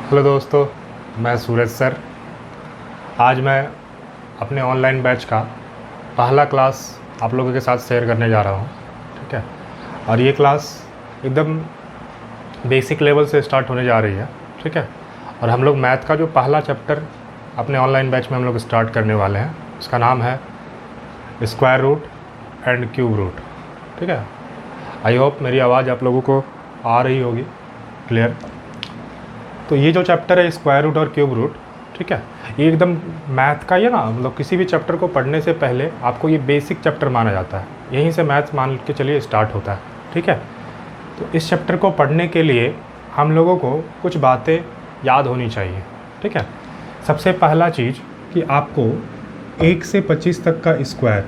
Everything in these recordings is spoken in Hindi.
हेलो दोस्तों, मैं सूरज सर। आज मैं अपने ऑनलाइन बैच का पहला क्लास आप लोगों के साथ शेयर करने जा रहा हूँ। ठीक है, और ये क्लास एकदम बेसिक लेवल से स्टार्ट होने जा रही है। ठीक है, और हम लोग मैथ का जो पहला चैप्टर अपने ऑनलाइन बैच में हम लोग स्टार्ट करने वाले हैं, उसका नाम है square root and cube root. ठीक है, आई होप मेरी आवाज़ आप लोगों को आ रही होगी क्लियर। तो ये जो चैप्टर है स्क्वायर रूट और क्यूब रूट, ठीक है, ये एकदम मैथ का ही है ना, मतलब किसी भी चैप्टर को पढ़ने से पहले आपको ये बेसिक चैप्टर माना जाता है, यहीं से मैथ मान के चलिए स्टार्ट होता है। ठीक है, तो इस चैप्टर को पढ़ने के लिए हम लोगों को कुछ बातें याद होनी चाहिए। ठीक है, सबसे पहला चीज़ कि आपको 1 से 25 तक का स्क्वायर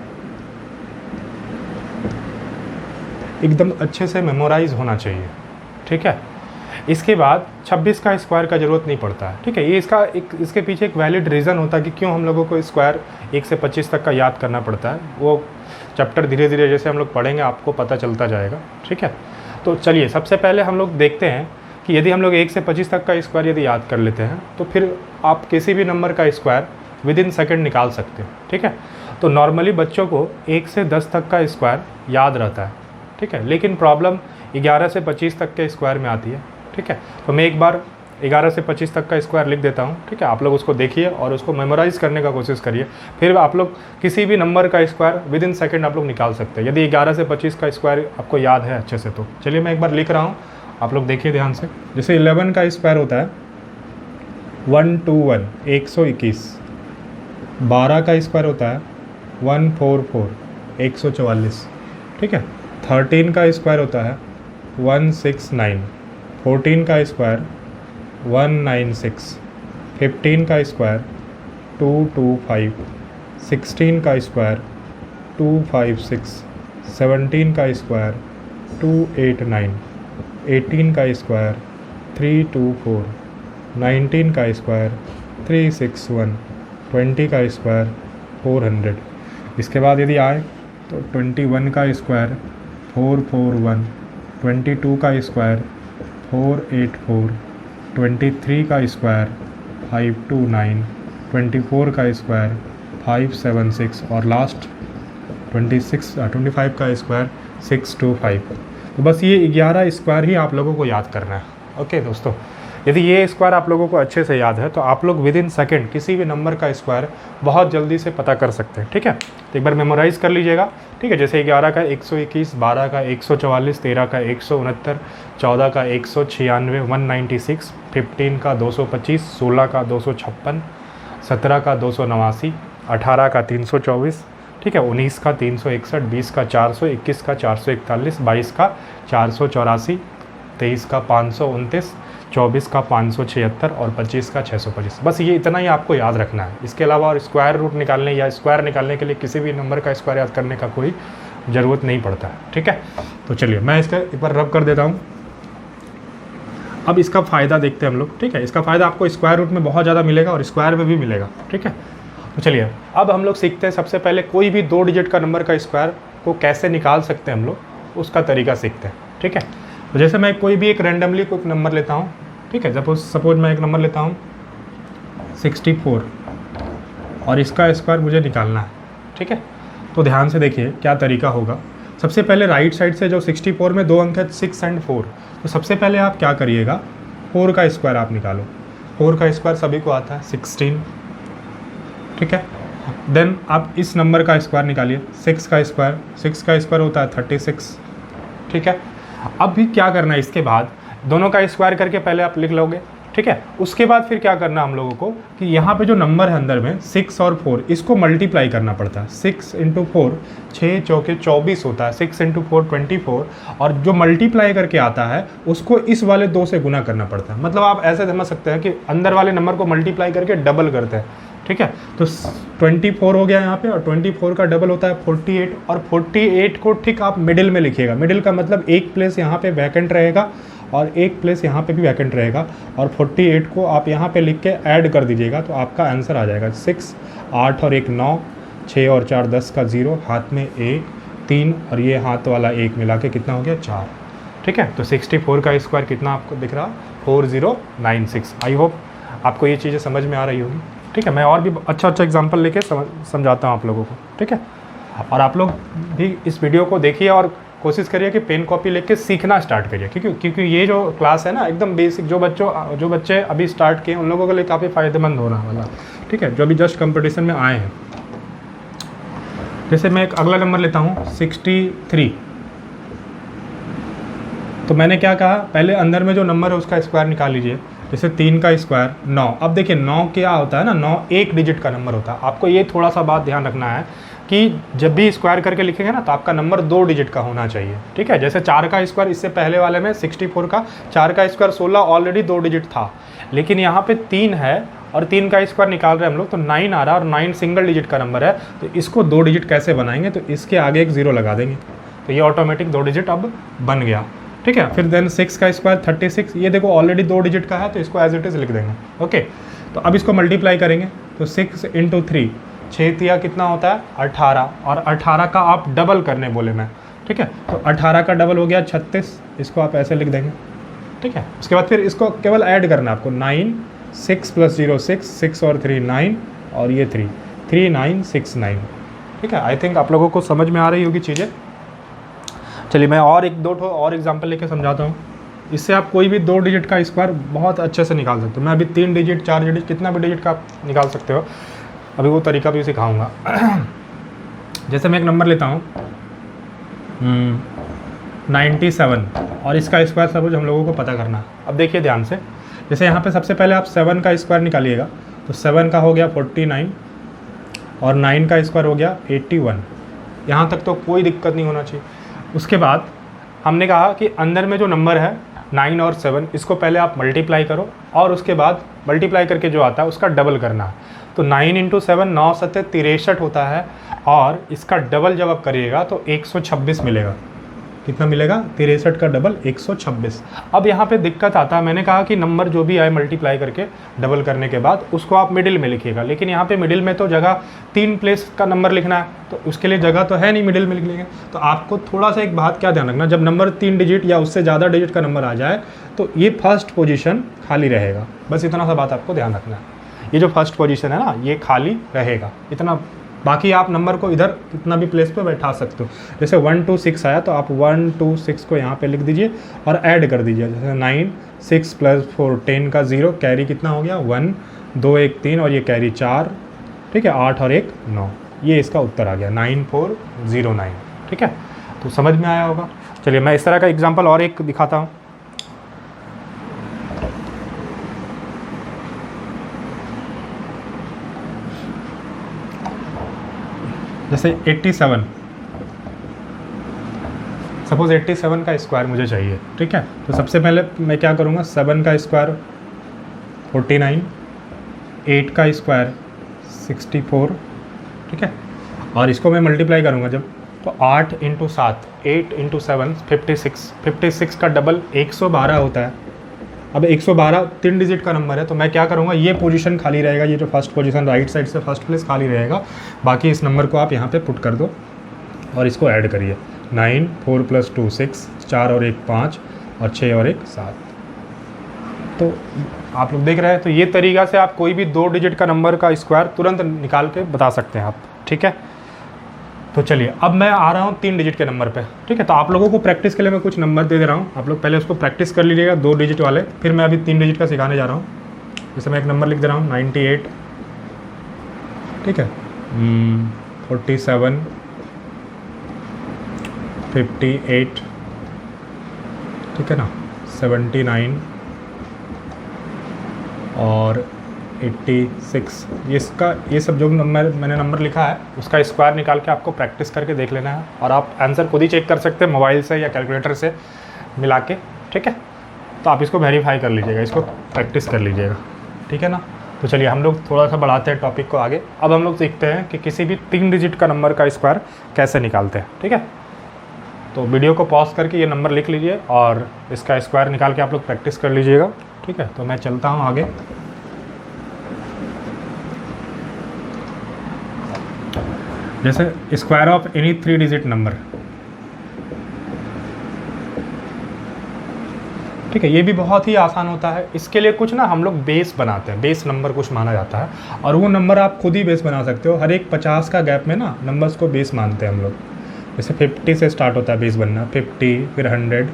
एकदम अच्छे से मेमोराइज होना चाहिए। ठीक है, इसके बाद 26 का स्क्वायर का ज़रूरत नहीं पड़ता है। ठीक है, ये इसके पीछे एक वैलिड रीज़न होता है कि क्यों हम लोगों को स्क्वायर 1 से 25 तक का याद करना पड़ता है। वो चैप्टर धीरे धीरे जैसे हम लोग पढ़ेंगे आपको पता चलता जाएगा। ठीक है, तो चलिए सबसे पहले हम लोग देखते हैं कि यदि हम लोग 1 से 25 तक का स्क्वायर यदि याद कर लेते हैं तो फिर आप किसी भी नंबर का स्क्वायर विदिन सेकेंड निकाल सकते हैं। ठीक है, तो नॉर्मली बच्चों को 1 से 10 तक का स्क्वायर याद रहता है। ठीक है, लेकिन प्रॉब्लम 11 से 25 तक के स्क्वायर में आती है। ठीक है, तो मैं एक बार 11 से 25 तक का स्क्वायर लिख देता हूँ। ठीक है, आप लोग उसको देखिए और उसको मेमोराइज़ करने का कोशिश करिए, फिर आप लोग किसी भी नंबर का स्क्वायर विद इन सेकेंड आप लोग निकाल सकते हैं यदि 11 से 25 का स्क्वायर आपको याद है अच्छे से। तो चलिए मैं एक बार लिख रहा हूँ, आप लोग देखिए ध्यान से। जैसे 11 का स्क्वायर होता है 121 121, 12 का स्क्वायर होता है 144 144। ठीक है, 13 का स्क्वायर होता है 169, 14 का स्क्वायर 196, 15 का स्क्वायर 225, 16 का स्क्वायर 256, 17 का स्क्वायर 289, 18 का स्क्वायर 324, 19 का स्क्वायर 361, 20 का स्क्वायर 400। इसके बाद यदि आए तो 21 का स्क्वायर 441, 22 का स्क्वायर 484, 23 का स्क्वायर 529, 24 का स्क्वायर 576 और लास्ट 25 का स्क्वायर 625। तो बस ये 11 स्क्वायर ही आप लोगों को याद करना है। ओके दोस्तों, यदि ये स्क्वायर आप लोगों को अच्छे से याद है तो आप लोग विद इन सेकेंड किसी भी नंबर का स्क्वायर बहुत जल्दी से पता कर सकते हैं। ठीक है, तो एक बार मेमोराइज़ कर लीजिएगा। ठीक है, जैसे 11 का 121, 12 का 144, 13 का 169, 14 का 196, 196, 15 का 225, 16 का 256, 17 का 289, 18 का 324। ठीक है, 19 का 361, 20 का 400, 21 का 441, 22 का 484, 23 का 529, 24 का 576 और 25 का 625। बस ये इतना ही आपको याद रखना है। इसके अलावा और स्क्वायर रूट निकालने या स्क्वायर निकालने के लिए किसी भी नंबर का स्क्वायर याद करने का कोई ज़रूरत नहीं पड़ता है। ठीक है, तो चलिए मैं इसका एक बार रब कर देता हूँ। अब इसका फ़ायदा देखते हैं हम लोग। ठीक है, इसका फ़ायदा आपको स्क्वायर रूट में बहुत ज़्यादा मिलेगा और स्क्वायर में भी मिलेगा। ठीक है, तो चलिए अब हम लोग सीखते हैं। सबसे पहले कोई भी 2 डिजिट का नंबर का स्क्वायर को कैसे निकाल सकते हैं हम लोग, उसका तरीका सीखते हैं। ठीक है, तो जैसे मैं कोई भी एक रैंडमली कोई नंबर लेता हूँ। ठीक है, सपोज मैं एक नंबर लेता हूँ 64 और इसका स्क्वायर मुझे निकालना है। ठीक है, तो ध्यान से देखिए क्या तरीका होगा। सबसे पहले राइट साइड से जो 64 में 2 अंक है 6 और 4, तो सबसे पहले आप क्या करिएगा, 4 का स्क्वायर आप निकालो। 4 का स्क्वायर सभी को आता है 16। ठीक है, देन आप इस नंबर का स्क्वायर निकालिए। 6 का स्क्वायर होता है 36। ठीक है, अब भी क्या करना है, इसके बाद दोनों का स्क्वायर करके पहले आप लिख लोगे। ठीक है, उसके बाद फिर क्या करना हम लोगों को कि यहाँ पे जो नंबर है अंदर में 6 और 4, इसको मल्टीप्लाई करना पड़ता है। 6 × 4 6 चौके 24 होता है, 6 × 4 24, और जो मल्टीप्लाई करके आता है उसको इस वाले 2 से गुना करना पड़ता है। मतलब आप ऐसे समझ सकते हैं कि अंदर वाले नंबर को मल्टीप्लाई करके डबल करते हैं। ठीक है, तो 24 हो गया यहाँ पे, और 24 का डबल होता है 48, और 48 को ठीक आप मिडिल में लिखिएगा। मिडिल का मतलब एक प्लेस यहाँ पे वैकेंट रहेगा और एक प्लेस यहाँ पे भी वैकेंट रहेगा, और 48 को आप यहाँ पे लिख के ऐड कर दीजिएगा तो आपका आंसर आ जाएगा 6, 8 और 1 9, 6 और 4 10 का 0, हाथ में 1 3 और ये हाथ वाला 1 मिला के कितना हो गया 4। ठीक है। तो 64 का स्क्वायर कितना आपको दिख रहा, 4096। आई होप आपको ये चीज़ें समझ में आ रही होगी, ठीक है। मैं और भी अच्छा एग्जाम्पल लेके समझाता हूँ आप लोगों को, ठीक है। और आप लोग भी इस वीडियो को देखिए और कोशिश करिए कि पेन कॉपी लेके सीखना स्टार्ट करिए, क्योंकि ये जो क्लास है ना एकदम बेसिक, जो बच्चे अभी स्टार्ट किए उन लोगों के लिए काफ़ी फ़ायदेमंद होना वाला, ठीक है, जो अभी जस्ट कंपटीशन में आए हैं। जैसे मैं एक अगला नंबर लेता हूँ 63। तो मैंने क्या कहा, पहले अंदर में जो नंबर है उसका स्क्वायर निकाल लीजिए। जैसे 3 का स्क्वायर 9। अब देखिए 9 क्या होता है ना, 9 एक डिजिट का नंबर होता है। आपको ये थोड़ा सा बात ध्यान रखना है कि जब भी स्क्वायर करके लिखेंगे ना तो आपका नंबर 2 डिजिट का होना चाहिए, ठीक है। जैसे 4 का स्क्वायर, इससे पहले वाले में 64 का 4 का स्क्वायर 16 ऑलरेडी 2 डिजिट था, लेकिन यहाँ पे 3 है और 3 का स्क्वायर निकाल रहे हैं हम लोग तो 9 आ रहा है और 9 सिंगल डिजिट का नंबर है। तो इसको 2 डिजिट कैसे बनाएंगे, तो इसके आगे एक 0 लगा देंगे, तो ये ऑटोमेटिक 2 डिजिट अब बन गया, ठीक है। फिर देन 6 का स्क्वायर 36, ये देखो ऑलरेडी 2 डिजिट का है तो इसको एज इट इज़ लिख देंगे, ओके। तो अब इसको मल्टीप्लाई करेंगे तो 6 × 3, 6 तिया कितना होता है 18, और 18 का आप डबल करने बोले मैं, ठीक है। तो 18 का डबल हो गया 36, इसको आप ऐसे लिख देंगे, ठीक है। उसके बाद फिर इसको केवल ऐड करना है आपको, 9, 6 + 0 6, 6 और 3 9, और ये 3, 3969, ठीक है। आई थिंक आप लोगों को समझ में आ रही होगी चीज़ें। चलिए मैं और 1-2 और एग्जांपल लेके समझाता हूँ। इससे आप कोई भी 2 डिजिट का स्क्वायर बहुत अच्छे से निकाल सकते हो। मैं अभी 3 डिजिट 4 डिजिट कितना भी डिजिट का आप निकाल सकते हो, अभी वो तरीका भी सिखाऊंगा। जैसे मैं एक नंबर लेता हूँ 97 और इसका स्क्वायर सपोज हम लोगों को पता करना। अब देखिए ध्यान से, जैसे यहाँ पे सबसे पहले आप 7 का स्क्वायर निकालिएगा तो 7 का हो गया 49 और 9 का स्क्वायर हो गया 81। यहाँ तक तो कोई दिक्कत नहीं होना चाहिए। उसके बाद हमने कहा कि अंदर में जो नंबर है 9 और 7, इसको पहले आप मल्टीप्लाई करो और उसके बाद मल्टीप्लाई करके जो आता है उसका डबल करना है। तो 9 × 7 9 7 63 होता है, और इसका डबल जब आप करिएगा तो 126 मिलेगा। कितना मिलेगा, 63 का डबल 126। अब यहाँ पे दिक्कत आता है, मैंने कहा कि नंबर जो भी आए मल्टीप्लाई करके डबल करने के बाद उसको आप मिडिल में लिखिएगा, लेकिन यहाँ पे मिडिल में तो जगह 3 प्लेस का नंबर लिखना है तो उसके लिए जगह तो है नहीं मिडिल में लिख लेंगे। तो आपको थोड़ा सा एक बात क्या ध्यान रखना, जब नंबर 3 डिजिट या उससे ज़्यादा डिजिट का नंबर आ जाए तो ये फर्स्ट पोजीशन खाली रहेगा। बस इतना सा बात आपको ध्यान रखना है, ये जो फर्स्ट पोजीशन है ना ये खाली रहेगा, इतना। बाकी आप नंबर को इधर कितना भी प्लेस पे बैठा सकते हो। जैसे 1 2 6 आया तो आप 1 2 6 को यहाँ पे लिख दीजिए और ऐड कर दीजिए। जैसे 9 6 + 4 10 का 0, कैरी कितना हो गया 1 2 1 3 और ये कैरी 4, ठीक है, 8 और 1 9, ये इसका उत्तर आ गया 9409, ठीक है। तो समझ में आया होगा। चलिए मैं इस तरह का एग्जाम्पल और एक दिखाता हूँ। जैसे 87, सपोज 87 का स्क्वायर मुझे चाहिए, ठीक है। तो सबसे पहले मैं क्या करूँगा, 7 का स्क्वायर 49, 8 का स्क्वायर 64, ठीक है, और इसको मैं मल्टीप्लाई करूँगा जब, तो 8 × 7 8 × 7 56, 56 का डबल 112 होता है। अब 112 3 डिजिट का नंबर है, तो मैं क्या करूँगा, ये पोजीशन खाली रहेगा, ये जो फर्स्ट पोजीशन राइट साइड से फर्स्ट प्लेस खाली रहेगा। बाकी इस नंबर को आप यहाँ पे पुट कर दो और इसको ऐड करिए। 9 4 + 2 6, 4 और 1 5 और 6 और 1 7। तो आप लोग देख रहे हैं, तो ये तरीका से आप कोई भी 2 डिजिट का नंबर का स्क्वायर तुरंत निकाल के बता सकते हैं आप, ठीक है। तो चलिए अब मैं आ रहा हूँ 3 डिजिट के नंबर पे, ठीक है। तो आप लोगों को प्रैक्टिस के लिए मैं कुछ नंबर दे रहा हूँ, आप लोग पहले उसको प्रैक्टिस कर लीजिएगा 2 डिजिट वाले, फिर मैं अभी 3 डिजिट का सिखाने जा रहा हूँ। जैसे मैं एक नंबर लिख दे रहा हूँ 98, ठीक है, 47 58, ठीक है ना, 79 और 86। ये सब जो मैंने नंबर लिखा है उसका स्क्वायर निकाल के आपको प्रैक्टिस करके देख लेना है, और आप आंसर खुद ही चेक कर सकते हैं मोबाइल से या कैलकुलेटर से मिला के, ठीक है। तो आप इसको वेरीफाई कर लीजिएगा, इसको प्रैक्टिस कर लीजिएगा, ठीक है ना। तो चलिए हम लोग थोड़ा सा बढ़ाते हैं टॉपिक को आगे। अब हम लोग सीखते हैं कि किसी भी 3 डिजिट का नंबर का स्क्वायर कैसे निकालते हैं, ठीक है। तो वीडियो को पॉज करके ये नंबर लिख लीजिए और इसका स्क्वायर निकाल के आप लोग प्रैक्टिस कर लीजिएगा, ठीक है। तो मैं चलता हूँ आगे। जैसे square of any 3 digit number, ठीक है, ये भी बहुत ही आसान होता है। इसके लिए कुछ ना हम लोग बेस बनाते हैं, बेस नंबर कुछ माना जाता है, और वो नंबर आप खुद ही बेस बना सकते हो। हर एक 50 का गैप में ना नंबर्स को बेस मानते हैं हम लोग। जैसे 50 से स्टार्ट होता है बेस बनना, 50, फिर 100,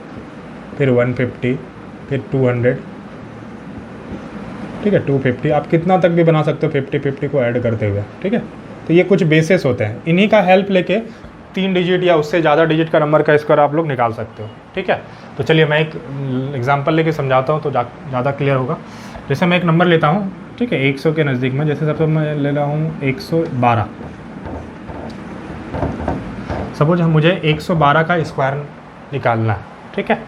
फिर 150, फिर 200, ठीक है, 250, आप कितना तक भी बना सकते हो 50-50 को ऐड करते हुए, ठीक है। तो ये कुछ बेसेस होते हैं, इन्हीं का हेल्प लेके 3 डिजिट या उससे ज़्यादा डिजिट का नंबर का स्क्वायर आप लोग निकाल सकते हो, ठीक है। तो चलिए मैं एक एग्जांपल लेके समझाता हूँ तो ज़्यादा क्लियर होगा। जैसे मैं एक नंबर लेता हूँ, ठीक है, 100 के नज़दीक में। जैसे सबसे मैं ले रहा हूँ 112। सपोज मुझे 112 का स्क्वायर निकालना है, ठीक है।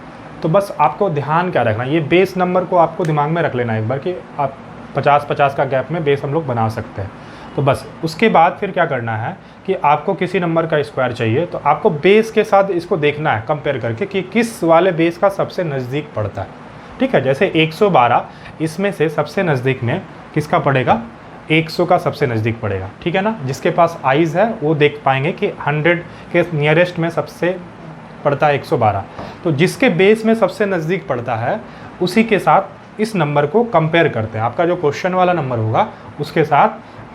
तो बस आपको ध्यान क्या रखना, ये बेस नंबर को आपको दिमाग में रख लेना एक बार कि आप 50-50 का गैप में बेस हम लोग बना सकते हैं। तो बस उसके बाद फिर क्या करना है कि आपको किसी नंबर का स्क्वायर चाहिए तो आपको बेस के साथ इसको देखना है कंपेयर करके कि किस वाले बेस का सबसे नज़दीक पड़ता है, ठीक है। जैसे 112, इसमें से सबसे नज़दीक में किसका पड़ेगा, 100 का सबसे नज़दीक पड़ेगा, ठीक है ना। जिसके पास आइज़ है वो देख पाएंगे कि 100 के नियरेस्ट में सबसे पड़ता है 112। तो जिसके बेस में सबसे नज़दीक पड़ता है उसी के साथ इस नंबर को कंपेयर करते हैं। आपका जो क्वेश्चन वाला नंबर होगा उसके साथ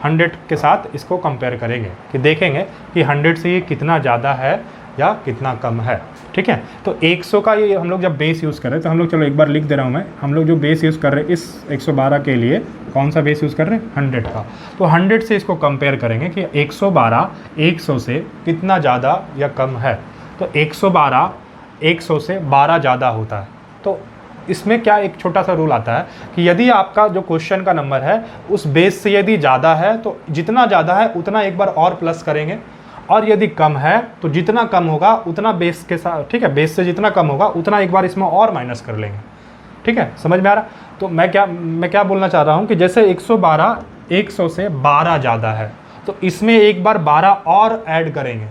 100 के साथ इसको कंपेयर करेंगे कि देखेंगे कि 100 से ये कितना ज़्यादा है या कितना कम है, ठीक है। तो 100 का ये हम लोग जब बेस यूज़ कर रहे हैं तो हम लोग, चलो एक बार लिख दे रहा हूँ मैं, हम लोग जो बेस यूज़ कर रहे हैं इस 112 के लिए कौन सा बेस यूज़ कर रहे हैं, 100 का। तो 100 से इसको कंपेयर करेंगे कि 112 100 से कितना ज़्यादा या कम है। तो 112 100 से 12 ज़्यादा होता है। तो इसमें क्या एक छोटा सा रूल आता है कि यदि आपका जो क्वेश्चन का नंबर है उस बेस से यदि ज़्यादा है तो जितना ज़्यादा है उतना एक बार और प्लस करेंगे, और यदि कम है तो जितना कम होगा उतना बेस के साथ, ठीक है, बेस से जितना कम होगा उतना एक बार इसमें और माइनस कर लेंगे, ठीक है। समझ में आ रहा। तो मैं क्या बोलना चाह रहा हूँ कि जैसे 112 100 से 12 ज़्यादा है तो इसमें एक बार 12 और ऐड करेंगे।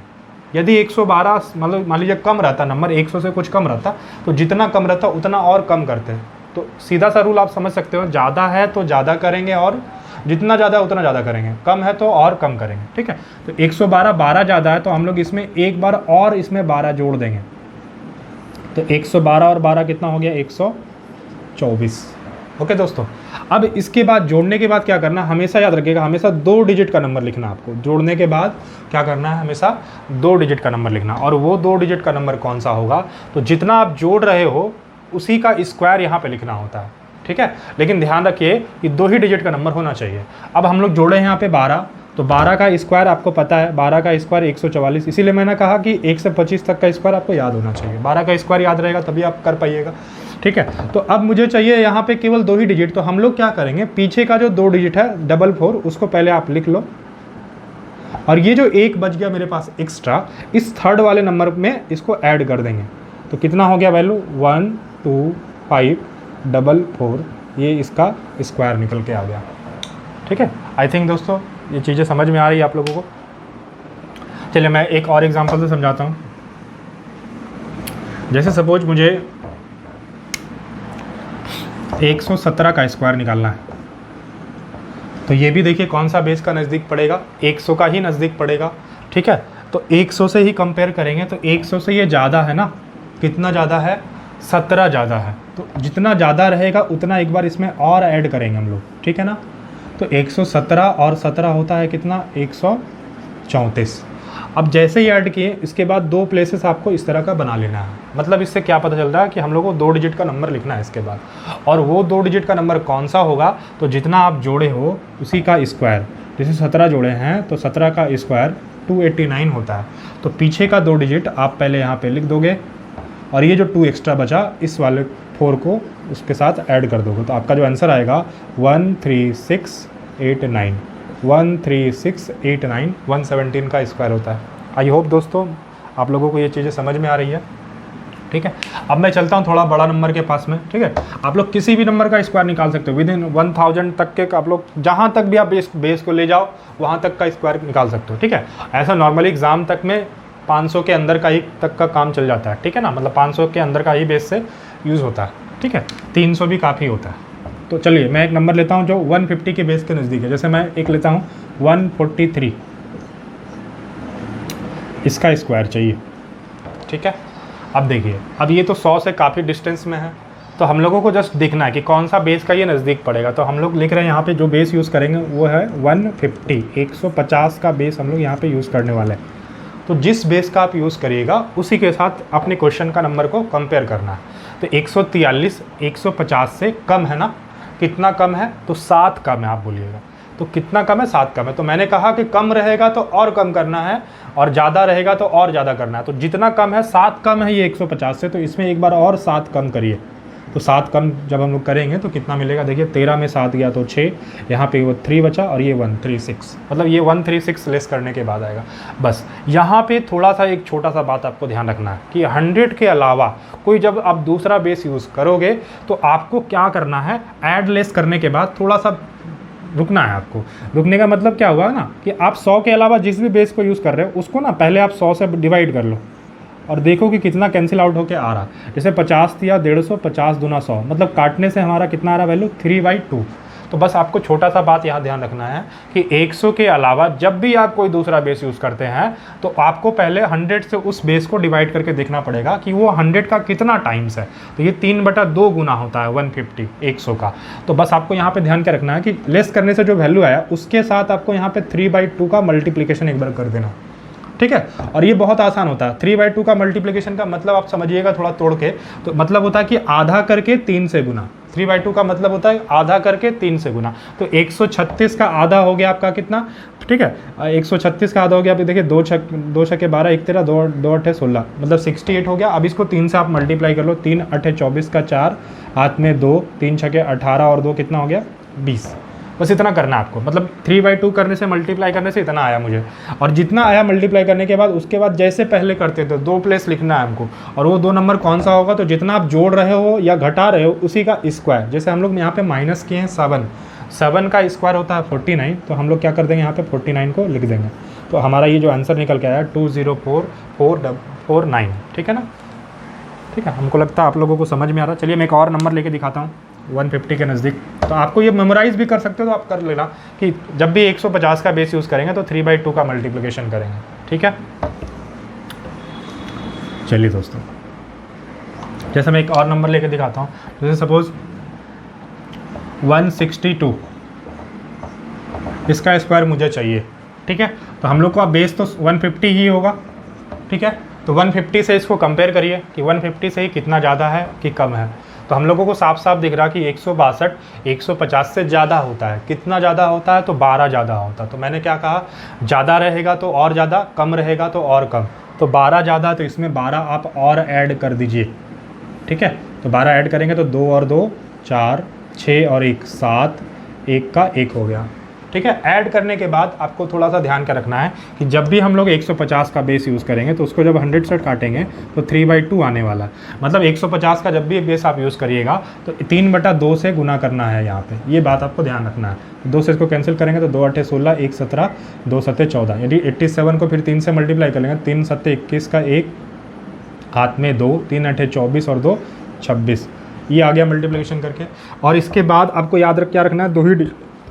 यदि 112 मतलब मान लीजिए कम रहता नंबर, 100 से कुछ कम रहता, तो जितना कम रहता उतना और कम करते हैं। तो सीधा सा रूल आप समझ सकते हो, ज़्यादा है तो ज़्यादा करेंगे और जितना ज़्यादा है उतना ज़्यादा करेंगे, कम है तो और कम करेंगे, ठीक है। तो 112 12 ज़्यादा है तो हम लोग इसमें एक बार और इसमें 12 जोड़ देंगे। तो 112 और 12 कितना हो गया, 124। ओके दोस्तों, अब इसके बाद जोड़ने के बाद क्या करना, हमेशा याद रखिएगा, हमेशा 2 डिजिट का नंबर लिखना। आपको जोड़ने के बाद क्या करना है, हमेशा 2 डिजिट का नंबर लिखना। और वो 2 डिजिट का नंबर कौन सा होगा, तो जितना आप जोड़ रहे हो उसी का स्क्वायर यहाँ पे लिखना होता है, ठीक है। लेकिन ध्यान रखिए कि 2 ही डिजिट का नंबर होना चाहिए। अब हम लोग जोड़े यहाँ पे 12, तो 12 का स्क्वायर आपको पता है, 12 का स्क्वायर 144। इसीलिए मैंने कहा कि 1 से 25 तक का स्क्वायर आपको याद होना चाहिए। 12 का स्क्वायर याद रहेगा तभी आप कर पाइएगा, ठीक है। तो अब मुझे चाहिए यहाँ पे केवल 2 ही डिजिट, तो हम लोग क्या करेंगे, पीछे का जो 2 डिजिट है 44 उसको पहले आप लिख लो, और ये जो 1 बच गया मेरे पास एक्स्ट्रा, इस थर्ड वाले नंबर में इसको ऐड कर देंगे। तो कितना हो गया वैल्यू, 12544, ये इसका स्क्वायर निकल के आ गया, ठीक है। आई थिंक दोस्तों ये चीज़ें समझ में आ रही है आप लोगों को। चलिए मैं एक और एग्जांपल से समझाता हूँ। जैसे सपोज मुझे 117 का स्क्वायर निकालना है, तो ये भी देखिए कौन सा बेस का नज़दीक पड़ेगा, 100 का ही नज़दीक पड़ेगा, ठीक है। तो 100 से ही कंपेयर करेंगे, तो 100 से ये ज़्यादा है ना, कितना ज़्यादा है, 17 ज़्यादा है। तो जितना ज़्यादा रहेगा उतना एक बार इसमें और ऐड करेंगे हम लोग, ठीक है ना। तो 117 और 17 होता है कितना, 134। अब जैसे ही ऐड किए इसके बाद 2 प्लेसेस आपको इस तरह का बना लेना है। मतलब इससे क्या पता चल रहा है कि हम लोग को 2 डिजिट का नंबर लिखना है इसके बाद, और वो 2 डिजिट का नंबर कौन सा होगा, तो जितना आप जोड़े हो उसी का स्क्वायर। जैसे 17 जोड़े हैं तो 17 का स्क्वायर 289 होता है। तो पीछे का 2 डिजिट आप पहले यहाँ पे लिख दोगे, और ये जो 2 एक्स्ट्रा बचा इस वाले 4 को उसके साथ ऐड कर दोगे, तो आपका जो आंसर आएगा 13689। 13689 117 का स्क्वायर होता है। आई होप दोस्तों आप लोगों को ये चीज़ें समझ में आ रही है, ठीक है। अब मैं चलता हूँ थोड़ा बड़ा नंबर के पास में, ठीक है। आप लोग किसी भी नंबर का स्क्वायर निकाल सकते हो, विदिन 1000 तक के आप लोग जहाँ तक भी आप बेस को ले जाओ वहाँ तक का स्क्वायर निकाल सकते हो, ठीक है। ऐसा नॉर्मली एग्जाम तक में 500 के अंदर का ही तक का काम चल जाता है, ठीक है ना। मतलब 500 के अंदर का ही बेस से यूज़ होता है, ठीक है। 300 भी काफ़ी होता है। तो चलिए मैं एक नंबर लेता हूँ जो 150 के बेस के नज़दीक है। जैसे मैं एक लेता हूँ 143, इसका स्क्वायर चाहिए, ठीक है। अब देखिए, अब ये तो 100 से काफ़ी डिस्टेंस में है, तो हम लोगों को जस्ट देखना है कि कौन सा बेस का ये नज़दीक पड़ेगा। तो हम लोग लिख रहे हैं यहाँ पे जो बेस यूज़ करेंगे वो है 150, 150 का बेस हम लोग यहाँ पे यूज़ करने वाले हैं। तो जिस बेस का आप यूज़ करिएगा उसी के साथ अपने क्वेश्चन का नंबर को कंपेयर करना है। तो 143 150 से कम है ना, कितना कम है? तो 7 कम है। आप बोलिएगा तो कितना कम है? 7 कम है। तो मैंने कहा कि कम रहेगा तो और कम करना है और ज़्यादा रहेगा तो और ज़्यादा करना है। तो जितना कम है 7 कम है ये 150 से, तो इसमें एक बार और 7 कम करिए। तो 7 कम जब हम लोग करेंगे तो कितना मिलेगा? देखिए 13 में 7 गया तो 6, यहाँ पे वो 3 बचा और ये 136, मतलब ये 136 लेस करने के बाद आएगा। बस यहाँ पे थोड़ा सा एक छोटा सा बात आपको ध्यान रखना है कि 100 के अलावा कोई जब आप दूसरा बेस यूज़ करोगे तो आपको क्या करना है, ऐड लेस करने के बाद थोड़ा सा रुकना है। आपको रुकने का मतलब क्या हुआ ना कि आप 100 के अलावा जिस भी बेस को यूज़ कर रहे हो उसको ना पहले आप 100 से डिवाइड कर लो और देखो कि कितना कैंसिल आउट होके आ रहा। जैसे 50 दिया 150, 50 दूना 100, मतलब काटने से हमारा कितना आ रहा वैल्यू? 3/2। तो बस आपको छोटा सा बात यहाँ ध्यान रखना है कि 100 के अलावा जब भी आप कोई दूसरा बेस यूज़ करते हैं तो आपको पहले 100 से उस बेस को डिवाइड करके देखना पड़ेगा कि वो 100 का कितना टाइम्स है। तो ये 3/2 गुना होता है 150 100 का। तो बस आपको यहाँ पे ध्यान के रखना है कि लेस करने से जो वैल्यू आया उसके साथ आपको यहाँ पे 3/2 का मल्टीप्लीकेशन एक बार कर देना, ठीक है। और ये बहुत आसान होता है। 3/2 का मल्टीप्लिकेशन का मतलब आप समझिएगा थोड़ा तोड़ के, तो मतलब होता है कि आधा करके 3 से गुना। 3/2 का मतलब होता है आधा करके 3 से गुना। तो 136 का आधा हो गया आपका कितना? ठीक है, 136 का आधा हो गया। आप देखिए 2 छक्के 12, 1 13, 2 8 16, मतलब 68 हो गया। अब इसको 3 से आप मल्टीप्लाई कर लो। 3 8 24 का 4, हाथ में 2, 3 छक्के 18 और 2 कितना हो गया? 20। बस इतना करना है आपको, मतलब 3/2 करने से मल्टीप्लाई करने से इतना आया मुझे। और जितना आया मल्टीप्लाई करने के बाद उसके बाद जैसे पहले करते थे 2 प्लेस लिखना है हमको, और वो 2 नंबर कौन सा होगा? तो जितना आप जोड़ रहे हो या घटा रहे हो उसी का स्क्वायर। जैसे हम लोग यहाँ पे माइनस किए हैं 7 का स्क्वायर होता है 49, तो हम लोग क्या कर देंगे यहाँ पे 49 को लिख देंगे। तो हमारा ये जो आंसर निकल के आया 204449, ठीक है ना? ठीक है, हमको लगता है आप लोगों को समझ में आ रहा है। चलिए मैं एक और नंबर लेके दिखाता हूँ 150 के नज़दीक। तो आपको ये मेमोराइज़ भी कर सकते हो, तो आप कर लेना कि जब भी 150 का बेस यूज़ करेंगे तो 3/2 का मल्टीप्लिकेशन करेंगे, ठीक है। चलिए दोस्तों, जैसे मैं एक और नंबर लेके दिखाता हूँ। जैसे सपोज 162, इसका स्क्वायर मुझे चाहिए, ठीक है। तो हम लोग का बेस तो 150 ही होगा, ठीक है। तो 150 से इसको कंपेयर करिए कि 150 से ही कितना ज़्यादा है कि कम है। तो हम लोगों को साफ साफ दिख रहा कि 162 150 से ज़्यादा होता है। कितना ज़्यादा होता है? तो 12 ज़्यादा होता है। तो मैंने क्या कहा, ज़्यादा रहेगा तो और ज़्यादा, कम रहेगा तो और कम। तो 12 ज़्यादा, तो इसमें 12 आप और ऐड कर दीजिए, ठीक है। तो 12 ऐड करेंगे तो 2 और 2 4, 6 और 1 7, 1 का 1 हो गया, ठीक है। ऐड करने के बाद आपको थोड़ा सा ध्यान का रखना है कि जब भी हम लोग 150 का बेस यूज़ करेंगे तो उसको जब 100 से काटेंगे तो 3/2 आने वाला है। मतलब 150 का जब भी बेस आप यूज़ करिएगा तो 3/2 से गुना करना है यहाँ पे, ये बात आपको ध्यान रखना है। 2 से इसको कैंसिल करेंगे तो 2 8 16, 1 17, 2 7 14, यदि 87 को फिर 3 से मल्टीप्लाई कर लेंगे, 3 7 21 का 1, हाथ में 2, 3 8 24 और 2 26, ये आ गया मल्टीप्लिकेशन करके। और इसके बाद आपको याद क्या रखना है,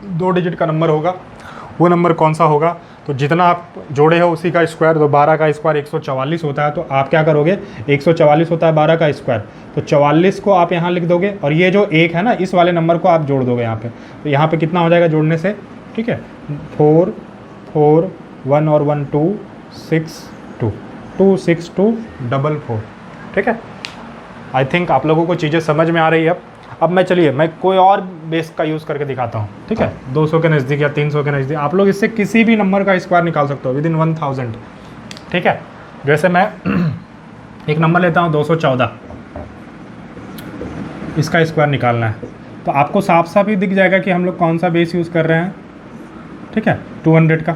2 डिजिट का नंबर होगा। वो नंबर कौन सा होगा? तो जितना आप जोड़े हो उसी का स्क्वायर। तो 12 का स्क्वायर 144 होता है। तो आप क्या करोगे, 144 होता है 12 का स्क्वायर, तो 44 को आप यहाँ लिख दोगे और ये जो 1 है ना, इस वाले नंबर को आप जोड़ दोगे यहाँ पे। तो यहाँ पे कितना हो जाएगा जोड़ने से? ठीक है, 4 4 1 और 1 2 6 2 2 6 2 4 4, ठीक है। आई थिंक आप लोगों को चीज़ें समझ में आ रही है। अब मैं चलिए मैं कोई और बेस का यूज़ करके दिखाता हूँ, ठीक है। 200 के नज़दीक या 300 के नज़दीक आप लोग इससे किसी भी नंबर का स्क्वायर निकाल सकते हो विदिन 1000, ठीक है। जैसे मैं एक नंबर लेता हूँ 214, इसका स्क्वायर निकालना है। तो आपको साफ साफ ही दिख जाएगा कि हम लोग कौन सा बेस यूज़ कर रहे हैं, ठीक है, 200 का।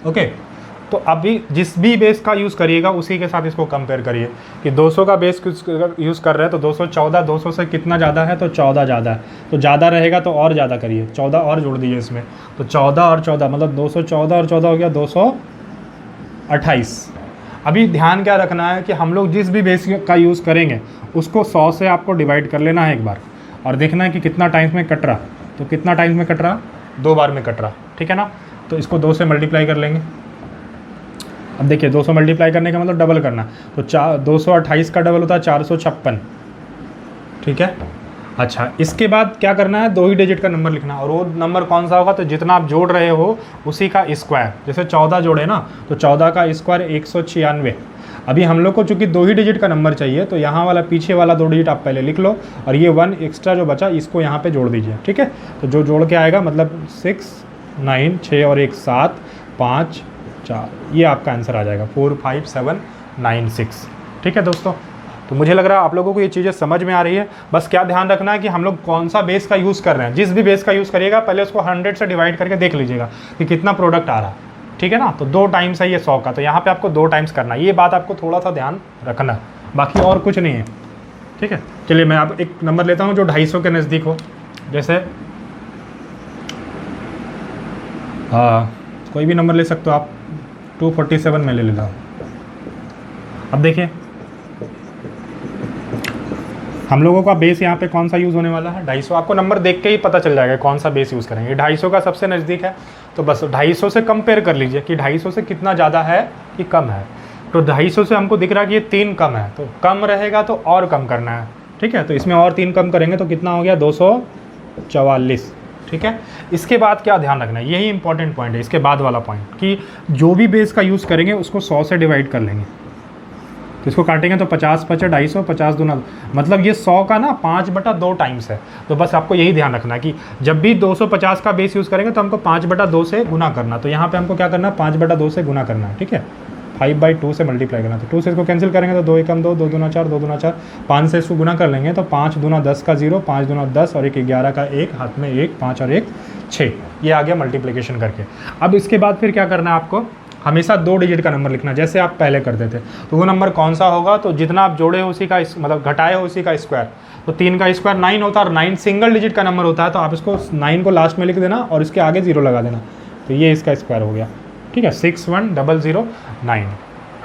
ओके, तो अभी जिस भी बेस का यूज़ करिएगा उसी के साथ इसको कंपेयर करिए कि 200 का बेस यूज़ कर रहे हैं तो 214, 200 से कितना ज़्यादा है? तो 14 ज़्यादा है। तो ज़्यादा रहेगा तो और ज़्यादा करिए, 14 और जोड़ दीजिए इसमें। तो 14 और 14 मतलब 214 और 14 हो गया 228। अभी ध्यान क्या रखना है कि हम लोग जिस भी बेस का यूज़ करेंगे उसको 100 से आपको डिवाइड कर लेना है एक बार, और देखना है कि कितना टाइम्स में कट रहा। तो कितना टाइम्स में कट रहा? 2 बार में कट रहा, ठीक है ना। तो इसको 2 से मल्टीप्लाई कर लेंगे। अब देखिए 200 मल्टीप्लाई करने का मतलब डबल करना। तो 228 का डबल होता है 456, ठीक है। अच्छा, इसके बाद क्या करना है, 2 ही डिजिट का नंबर लिखना, और वो नंबर कौन सा होगा, तो जितना आप जोड़ रहे हो उसी का स्क्वायर। जैसे 14 जोड़े ना, तो 14 का स्क्वायर 196। अभी हम लोग को चूंकि 2 ही डिजिट का नंबर चाहिए, तो यहाँ वाला पीछे वाला 2 डिजिट आप पहले लिख लो, और ये 1 एक्स्ट्रा जो बचा इसको यहाँ पे जोड़ दीजिए, ठीक है। तो जो जोड़ के आएगा मतलब 6 9 6 और 1 7 5 4, ये आपका आंसर आ जाएगा 45796, ठीक है दोस्तों। तो मुझे लग रहा है आप लोगों को ये चीज़ें समझ में आ रही है। बस क्या ध्यान रखना है कि हम लोग कौन सा बेस का यूज़ कर रहे हैं। जिस भी बेस का यूज़ करिएगा पहले उसको 100 से डिवाइड करके देख लीजिएगा कि कितना प्रोडक्ट आ रहा है, ठीक है ना। तो 2 टाइम्स है ये 100 का, तो यहाँ पे आपको 2 टाइम्स करना है, ये बात आपको थोड़ा सा ध्यान रखना है, बाकी और कुछ नहीं है, ठीक है। चलिए मैं अब एक नंबर लेता हूँ जो 250 के नज़दीक हो। जैसे कोई भी नंबर ले सकते हो आप, 247 में ले लेता हूँ। अब देखिए हम लोगों का बेस यहाँ पे कौन सा यूज़ होने वाला है, 250। आपको नंबर देख के ही पता चल जाएगा कौन सा बेस यूज़ करेंगे। 250 का सबसे नज़दीक है, तो बस 250 से कंपेयर कर लीजिए कि 250 से कितना ज़्यादा है कि कम है। तो 250 से हमको दिख रहा है कि ये 3 कम है, तो कम रहेगा तो और कम करना है, ठीक है। तो इसमें और 3 कम करेंगे तो कितना हो गया, 244, ठीक है। इसके बाद क्या ध्यान रखना है, यही इंपॉर्टेंट पॉइंट है, इसके बाद वाला पॉइंट, कि जो भी बेस का यूज़ करेंगे उसको 100 से डिवाइड कर लेंगे। तो इसको काटेंगे तो 50 × 5 250, 50 दूना, मतलब ये 100 का ना 5/2 टाइम्स है। तो बस आपको यही ध्यान रखना है कि जब भी 250 का बेस यूज़ करेंगे तो हमको 5/2 से गुना करना। तो यहाँ पे हमको क्या करना है, 5/2 से गुना करना है, ठीक है। 5/2 से मल्टीप्लाई करना, तो 2 से इसको कैंसिल करेंगे तो 2 एकम 2, 2 दूना 4, 2 दूना 4, 5 से इसको गुना कर लेंगे तो 5 दूना 10 का 0, 5 दूना 10 और 1 11 का 1, हाथ में 1, 5 और 1 6, ये आ गया मल्टीप्लिकेशन करके। अब इसके बाद फिर क्या करना है, आपको हमेशा 2 डिजिट का नंबर लिखना जैसे आप पहले करते थे। तो वो नंबर कौन सा होगा, तो जितना आप जोड़े हो उसी का मतलब घटाए हो उसी का स्क्वायर। तो 3 का स्क्वायर 9 होता है, और 9 सिंगल डिजिट का नंबर होता है, तो आप इसको 9 को लास्ट में लिख देना और इसके आगे 0 लगा देना, तो ये इसका स्क्वायर हो गया, ठीक है। 61009,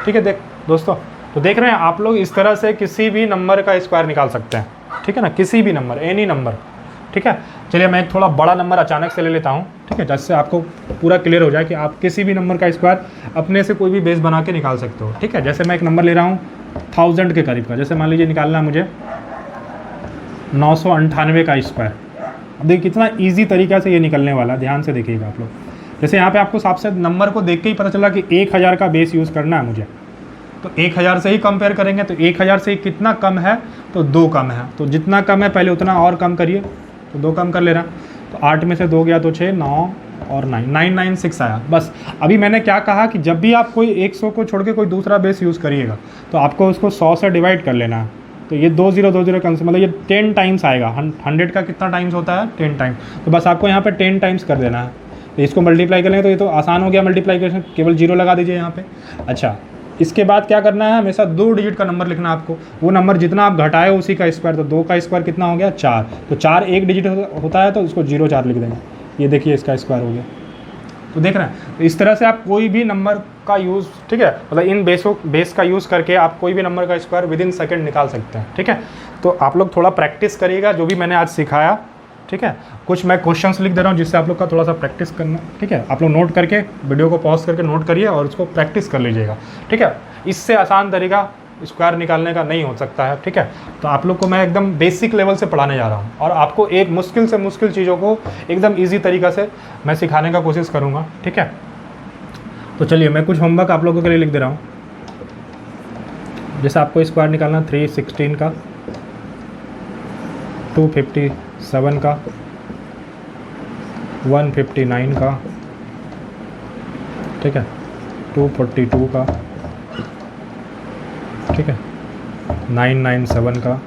ठीक है। दोस्तों तो देख रहे हैं आप लोग, इस तरह से किसी भी नंबर का स्क्वायर निकाल सकते हैं, ठीक है ना, किसी भी नंबर, एनी नंबर, ठीक है। चलिए मैं एक थोड़ा बड़ा नंबर अचानक से ले लेता हूँ, ठीक है, जिससे आपको पूरा क्लियर हो जाए कि आप किसी भी नंबर का स्क्वायर अपने से कोई भी बेस बना के निकाल सकते हो, ठीक है। जैसे मैं एक नंबर ले रहा हूँ 1000 के करीब का, जैसे मान लीजिए निकालना है मुझे 998 का स्क्वायर। अब देखिए कितना ईजी तरीका से ये निकलने वाला है, ध्यान से देखिएगा आप लोग। जैसे यहाँ पे आपको सबसे नंबर को देख के ही पता चला कि 1000 का बेस यूज़ करना है मुझे, तो 1000 से ही कंपेयर करेंगे। तो 1000 से कितना कम है, तो 2 कम है, तो जितना कम है पहले उतना और कम करिए, तो 2 कम कर ले रहा। तो 8 में से 2 गया तो 6, 9 और 9, 996 आया। बस अभी मैंने क्या कहा कि जब भी आप कोई 100 को छोड़ के कोई दूसरा बेस यूज़ करिएगा तो आपको उसको 100 से डिवाइड कर लेना है। तो ये 2020 कम से मतलब ये 10 टाइम्स आएगा। 100 का कितना टाइम्स होता है, 10 टाइम्स, तो बस आपको यहाँ पे 10 टाइम्स कर देना है। तो इसको मल्टीप्लाई करेंगे तो ये तो आसान हो गया मल्टीप्लाइकेशन, केवल 0 लगा दीजिए यहाँ पे। अच्छा, इसके बाद क्या करना है, हमेशा 2 डिजिट का नंबर लिखना है आपको। वो नंबर जितना आप घटाए उसी का स्क्वायर, तो 2 का स्क्वायर कितना हो गया, 4। तो 4 एक डिजिट होता है तो उसको 0 4 लिख देंगे, ये देखिए इसका स्क्वायर हो गया। तो देख रहे हैं, तो इस तरह से आप कोई भी नंबर का यूज़, ठीक है, मतलब इन बेस का यूज़ करके आप कोई भी नंबर का स्क्वायर विदिन सेकंड निकाल सकते हैं, ठीक है। तो आप लोग थोड़ा प्रैक्टिस करिएगा जो भी मैंने आज सिखाया, ठीक है। कुछ मैं क्वेश्चंस लिख दे रहा हूँ जिससे आप लोग का थोड़ा सा प्रैक्टिस करना, ठीक है। आप लोग नोट करके वीडियो को पॉज करके नोट करिए और उसको प्रैक्टिस कर लीजिएगा, ठीक है। इससे आसान तरीका स्क्वायर निकालने का नहीं हो सकता है, ठीक है। तो आप लोग को मैं एकदम बेसिक लेवल से पढ़ाने जा रहा हूँ और आपको एक मुश्किल से मुश्किल चीज़ों को एकदम ईजी तरीका से मैं सिखाने का कोशिश करूँगा, ठीक है। तो चलिए मैं कुछ होमवर्क आप लोगों के लिए लिख दे रहा हूँ। जैसे आपको स्क्वायर निकालना 316 का, 257 का, 159 का, ठीक है, 242 का, ठीक है, 997 का,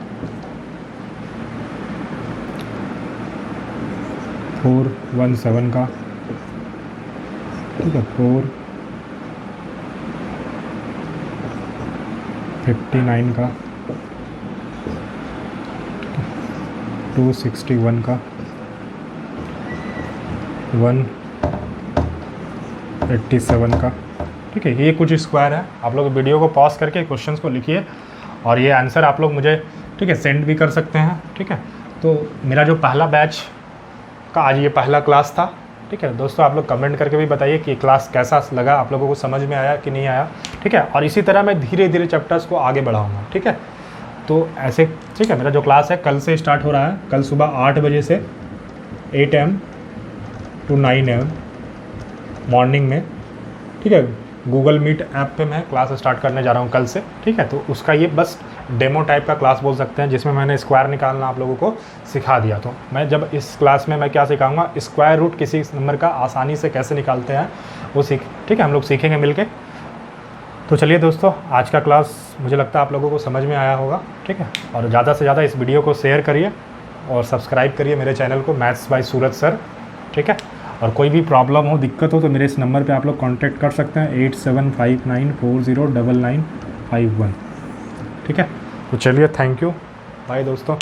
417 का, ठीक है, 459 का, 261 का, 187 का, ठीक है। ये कुछ स्क्वायर है। आप लोग वीडियो को पॉज करके क्वेश्चंस को लिखिए और ये आंसर आप लोग मुझे, ठीक है, सेंड भी कर सकते हैं, ठीक है। तो मेरा जो पहला बैच का आज ये पहला क्लास था, ठीक है दोस्तों। आप लोग कमेंट करके भी बताइए कि क्लास कैसा लगा, आप लोगों को समझ में आया कि नहीं आया, ठीक है। और इसी तरह मैं धीरे धीरे चैप्टर्स को आगे बढ़ाऊँगा, ठीक है। तो ऐसे ठीक है। मेरा जो क्लास है कल से स्टार्ट हो रहा है, कल सुबह 8 बजे से 8 AM टू 9 AM मॉर्निंग में, ठीक है। गूगल मीट ऐप पे मैं क्लास स्टार्ट करने जा रहा हूँ कल से, ठीक है। तो उसका ये बस डेमो टाइप का क्लास बोल सकते हैं, जिसमें मैंने स्क्वायर निकालना आप लोगों को सिखा दिया। तो मैं जब इस क्लास में मैं क्या सिखाऊंगा, स्क्वायर रूट किसी नंबर का आसानी से कैसे निकालते हैं वो ठीक है, हम लोग सीखेंगे मिलके। तो चलिए दोस्तों, आज का क्लास मुझे लगता है आप लोगों को समझ में आया होगा, ठीक है। और ज़्यादा से ज़्यादा इस वीडियो को शेयर करिए और सब्सक्राइब करिए मेरे चैनल को, मैथ्स बाय सूरज सर, ठीक है। और कोई भी प्रॉब्लम हो, दिक्कत हो तो मेरे इस नंबर पे आप लोग कांटेक्ट कर सकते हैं 8759409951, ठीक है। तो चलिए, थैंक यू, बाय दोस्तों।